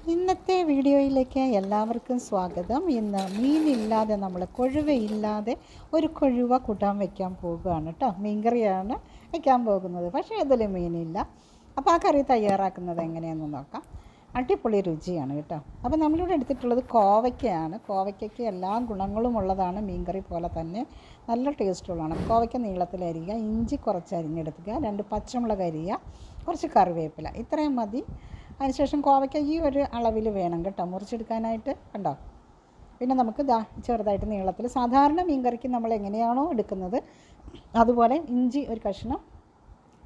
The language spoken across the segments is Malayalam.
ഇന്നത്തെ വീഡിയോയിലേക്ക് എല്ലാവർക്കും സ്വാഗതം. ഇന്ന് മീനില്ലാതെ നമ്മൾ കൊഴുവയില്ലാതെ ഒരു കൊഴുവ കൂട്ടാൻ വയ്ക്കാൻ പോകുകയാണ് കേട്ടോ. മീൻകറിയാണ് വയ്ക്കാൻ പോകുന്നത്, പക്ഷേ അതിൽ മീനില്ല. അപ്പോൾ ആ കറി തയ്യാറാക്കുന്നത് എങ്ങനെയാണെന്ന് നോക്കാം. അടിപൊളി രുചിയാണ് കേട്ടോ. അപ്പോൾ നമ്മളിവിടെ എടുത്തിട്ടുള്ളത് കോവയ്ക്കയാണ്. കോവയ്ക്കയ്ക്ക് എല്ലാ ഗുണങ്ങളും ഉള്ളതാണ്. മീൻകറി പോലെ തന്നെ നല്ല ടേസ്റ്റുള്ളതാണ്. കോവയ്ക്ക നീളത്തിലരിയുക, ഇഞ്ചി കുറച്ച് അരിഞ്ഞെടുക്കുക, 2 പച്ചമുളക് അരിയുക, കുറച്ച് കറിവേപ്പില, ഇത്രയും മതി. അതിനുശേഷം കോവയ്ക്ക ഈ ഒരു അളവിൽ വേണം കേട്ടോ മുറിച്ചെടുക്കാനായിട്ട്. കണ്ടോ? പിന്നെ നമുക്ക് ചെറുതായിട്ട് നീളത്തിൽ സാധാരണ മീൻകറിക്ക് നമ്മൾ എങ്ങനെയാണോ എടുക്കുന്നത് അതുപോലെ ഇഞ്ചി ഒരു കഷ്ണം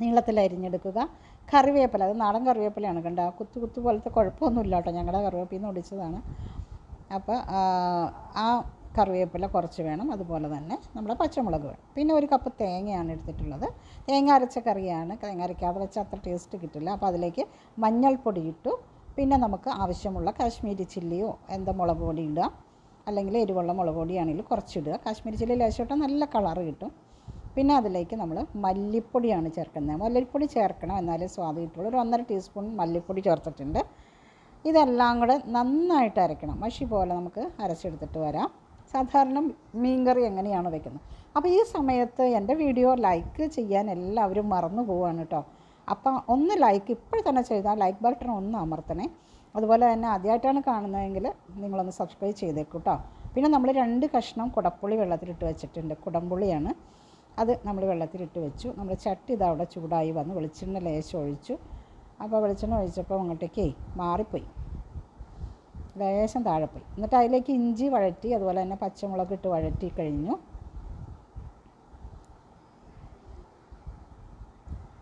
നീളത്തിൽ അരിഞ്ഞെടുക്കുക. കറിവേപ്പില, അത് നാടൻ കറിവേപ്പിലയാണ്. കണ്ടോ? കുത്തു പോലത്തെ കുഴപ്പമൊന്നുമില്ല കേട്ടോ, ഞങ്ങളുടെ കറിവേപ്പിൽ നിന്ന് ഒടിച്ചതാണ്. അപ്പോൾ ആ കറിവേപ്പില കുറച്ച് വേണം. അതുപോലെ തന്നെ നമ്മുടെ പച്ചമുളക് വേണം. പിന്നെ 1 കപ്പ് തേങ്ങയാണ് എടുത്തിട്ടുള്ളത്. തേങ്ങ അരച്ച കറിയാണ്. തേങ്ങ അരയ്ക്കാതെ വെച്ചാൽ അത്ര ടേസ്റ്റ് കിട്ടില്ല. അപ്പോൾ അതിലേക്ക് മഞ്ഞൾപ്പൊടി ഇട്ടു. പിന്നെ നമുക്ക് ആവശ്യമുള്ള കാശ്മീരി ചില്ലിയോ മുളക് പൊടി ഇടുക, അല്ലെങ്കിൽ എരിവുള്ള മുളക് പൊടിയാണെങ്കിൽ കുറച്ചിടുക. കാശ്മീരി ചില്ലി ലേശമിട്ടാൽ നല്ല കളറ് കിട്ടും. പിന്നെ അതിലേക്ക് നമ്മൾ മല്ലിപ്പൊടിയാണ് ചേർക്കുന്നത്. മല്ലിപ്പൊടി ചേർക്കണം, എന്നാലേ സ്വാദ് കിട്ടുള്ളൂ. ഒരു 1.5 ടീസ്പൂൺ മല്ലിപ്പൊടി ചേർത്തിട്ടുണ്ട്. ഇതെല്ലാം കൂടെ നന്നായിട്ട് അരയ്ക്കണം. മഷി പോലെ നമുക്ക് അരച്ചെടുത്തിട്ട് വരാം. സാധാരണ മീൻകറി എങ്ങനെയാണ് വെക്കുന്നത്. അപ്പോൾ ഈ സമയത്ത് എൻ്റെ വീഡിയോ ലൈക്ക് ചെയ്യാൻ എല്ലാവരും മറന്നു പോവുകയാണ് കേട്ടോ. അപ്പോൾ ഒന്ന് ലൈക്ക് ഇപ്പോൾ തന്നെ ചെയ്താൽ ലൈക്ക് ബട്ടൺ ഒന്ന് അമർത്തണേ. അതുപോലെ തന്നെ ആദ്യമായിട്ടാണ് കാണുന്നതെങ്കിൽ നിങ്ങളൊന്ന് സബ്സ്ക്രൈബ് ചെയ്തേക്കും കേട്ടോ. പിന്നെ നമ്മൾ 2 കഷ്ണം കുടംപുളി വെള്ളത്തിലിട്ട് വെച്ചിട്ടുണ്ട്. കുടംപുളിയാണ് അത് നമ്മൾ വെള്ളത്തിലിട്ട് വെച്ചു. നമ്മുടെ ചട്ടി ഇതവിടെ ചൂടായി വന്ന് വെളിച്ചെണ്ണ ലേശം ഒഴിച്ചു. അപ്പോൾ വെളിച്ചെണ്ണ ഒഴിച്ചപ്പോൾ അങ്ങോട്ടേക്ക് മാറിപ്പോയി, ലേശം താഴെ പോയി. എന്നിട്ട് അതിലേക്ക് ഇഞ്ചി വഴറ്റി, അതുപോലെ തന്നെ പച്ചമുളക് ഇട്ട് വഴറ്റി കഴിഞ്ഞു.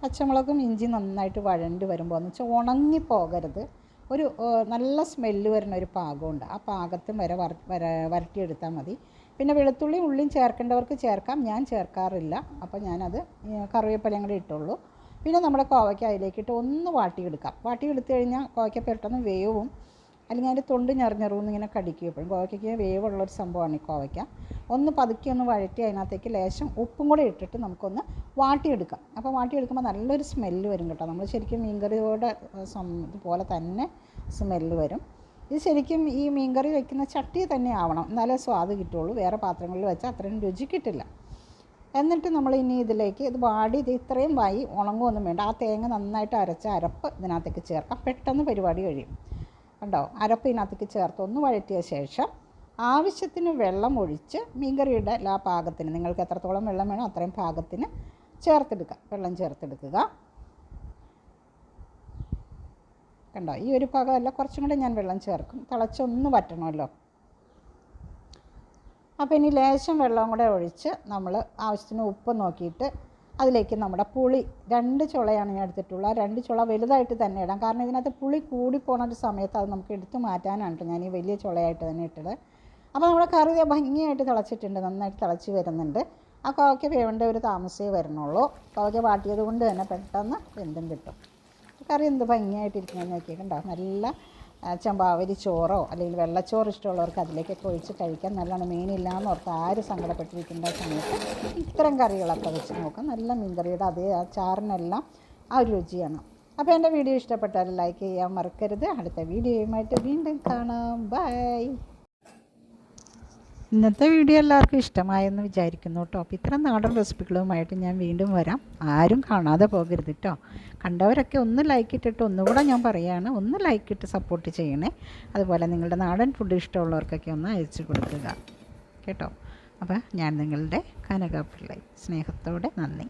പച്ചമുളകും ഇഞ്ചി നന്നായിട്ട് വഴണ്ടി വരുമ്പോൾ എന്ന് വെച്ചാൽ ഉണങ്ങിപ്പോകരുത്, ഒരു നല്ല സ്മെല്ല് വരുന്ന ഒരു പാകമുണ്ട്. ആ പാകത്തും വരെ വരട്ടിയെടുത്താൽ മതി. പിന്നെ വെളുത്തുള്ളിയും ഉള്ളിയും ചേർക്കേണ്ടവർക്ക് ചേർക്കാം, ഞാൻ ചേർക്കാറില്ല. അപ്പോൾ ഞാനത് കറിവേപ്പിലയും കൂടെ ഇട്ടുള്ളൂ. പിന്നെ നമ്മുടെ കോവയ്ക്ക അതിലേക്കിട്ട് ഒന്ന് വാട്ടിയെടുക്കാം. വാട്ടിയെടുത്ത് കഴിഞ്ഞാൽ കോവയ്ക്ക പെട്ടെന്ന് വേവും, അല്ലെങ്കിൽ അതിൻ്റെ തൊണ്ട് ഞെറിഞ്ഞെറുന്ന് ഇങ്ങനെ കടിക്കും. എപ്പോഴും കോവയ്ക്കയ്ക്ക് വേവുള്ളൊരു സംഭവമാണ് ഈ കോവയ്ക്ക. ഒന്ന് പതുക്കി ഒന്ന് വഴറ്റി അതിനകത്തേക്ക് ലേശം ഉപ്പും കൂടെ ഇട്ടിട്ട് നമുക്കൊന്ന് വാട്ടിയെടുക്കാം. അപ്പോൾ വാട്ടിയെടുക്കുമ്പോൾ നല്ലൊരു സ്മെല്ല് വരും കേട്ടോ. നമ്മൾ ശരിക്കും മീൻകറിയോടെ ഇതുപോലെ തന്നെ സ്മെല്ല് വരും. ഇത് ശരിക്കും ഈ മീൻകറി വയ്ക്കുന്ന ചട്ടി തന്നെ ആവണം, എന്നാലേ സ്വാദ് കിട്ടുള്ളൂ. വേറെ പാത്രങ്ങളിൽ വെച്ചാൽ അത്രയും രുചി കിട്ടില്ല. എന്നിട്ട് നമ്മൾ ഇനി ഇതിലേക്ക് ഇത് വാടി ഇത്രയും വായി ഉണങ്ങുമൊന്നും വേണ്ട. ആ തേങ്ങ നന്നായിട്ട് അരച്ച അരപ്പ് ഇതിനകത്തേക്ക് ചേർക്കാം. പെട്ടെന്ന് പരിപാടി കഴിയും. കണ്ടോ? അരപ്പ് ഇതിനകത്തേക്ക് ചേർത്ത് ഒന്ന് വഴറ്റിയ ശേഷം ആവശ്യത്തിന് വെള്ളം ഒഴിച്ച് മീൻകറിയുടെ എല്ലാ പാകത്തിന്, നിങ്ങൾക്ക് എത്രത്തോളം വെള്ളം വേണോ അത്രയും പാകത്തിന് ചേർത്തെടുക്കുക. വെള്ളം ചേർത്തെടുക്കുക. കണ്ടോ? ഈ ഒരു പാകമല്ല, കുറച്ചും കൂടെ ഞാൻ വെള്ളം ചേർക്കും. തിളച്ചൊന്ന് വറ്റണമല്ലോ. അപ്പോൾ ഇനി ലേശം വെള്ളം കൂടെ ഒഴിച്ച് നമ്മൾ ആവശ്യത്തിന് ഉപ്പ് നോക്കിയിട്ട് അതിലേക്ക് നമ്മുടെ പുളി 2 ചുളയാണ് ഞാൻ എടുത്തിട്ടുള്ളത്. 2 ചുള വലുതായിട്ട് തന്നെ ഇടാം, കാരണം ഇതിനകത്ത് പുളി കൂടിപ്പോണ ഒരു സമയത്ത് അത് നമുക്ക് എടുത്ത് മാറ്റാനാണ് ഞാൻ ഈ വലിയ ചുളയായിട്ട് തന്നെ ഇട്ടത്. അപ്പോൾ നമ്മുടെ കറി ഭംഗിയായിട്ട് തിളച്ചിട്ടുണ്ട്, നന്നായിട്ട് തിളച്ച് വരുന്നുണ്ട്. ആ കോവയ്ക്ക വേവേണ്ട ഒരു താമസമേ വരുന്നുള്ളൂ. കോവയ്ക്ക വാട്ടിയത് കൊണ്ട് തന്നെ പെട്ടെന്ന് വെന്തും കിട്ടും. കറി എന്ത് ഭംഗിയായിട്ടിരിക്കുന്നതെന്ന് നോക്കിയിട്ടുണ്ടോ? നല്ല ചെമ്പാവരി ചോറോ അല്ലെങ്കിൽ വെള്ളച്ചോറ് ഇഷ്ടമുള്ളവർക്ക് അതിലേക്കൊക്കെ ഒഴിച്ച് കഴിക്കാൻ നല്ലതാണ്. മീനില്ലാന്ന് ഓർത്ത് ആരും സങ്കടപ്പെട്ടിരിക്കേണ്ട സമയത്ത് ഇത്തരം കറികളൊക്കെ വെച്ച് നോക്കാം. നല്ല മീൻകറിയുടെ അതേ ആ ചാറിനെല്ലാം ആ ഒരു രുചിയാണ്. അപ്പോൾ എൻ്റെ വീഡിയോ ഇഷ്ടപ്പെട്ടാൽ ലൈക്ക് ചെയ്യാൻ മറക്കരുത്. അടുത്ത വീഡിയോയുമായിട്ട് വീണ്ടും കാണാം. ബൈ. ഇന്നത്തെ വീഡിയോ എല്ലാവർക്കും ഇഷ്ടമായെന്ന് വിചാരിക്കുന്നു കേട്ടോ. അപ്പോൾ ഇത്ര നാടൻ റെസിപ്പികളുമായിട്ട് ഞാൻ വീണ്ടും വരാം. ആരും കാണാതെ പോകരുത് കേട്ടോ. കണ്ടവരൊക്കെ ഒന്ന് ലൈക്ക് ഇട്ടിട്ട് ഒന്നുകൂടെ ഞാൻ പറയുകയാണ്, ഒന്ന് ലൈക്ക് ഇട്ട് സപ്പോർട്ട് ചെയ്യണേ. അതുപോലെ നിങ്ങളുടെ നാടൻ ഫുഡ് ഇഷ്ടമുള്ളവർക്കൊക്കെ ഒന്ന് അയച്ചു കൊടുക്കുക കേട്ടോ. അപ്പോൾ ഞാൻ നിങ്ങളുടെ കനക പിള്ളൈ, സ്നേഹത്തോടെ നന്ദി.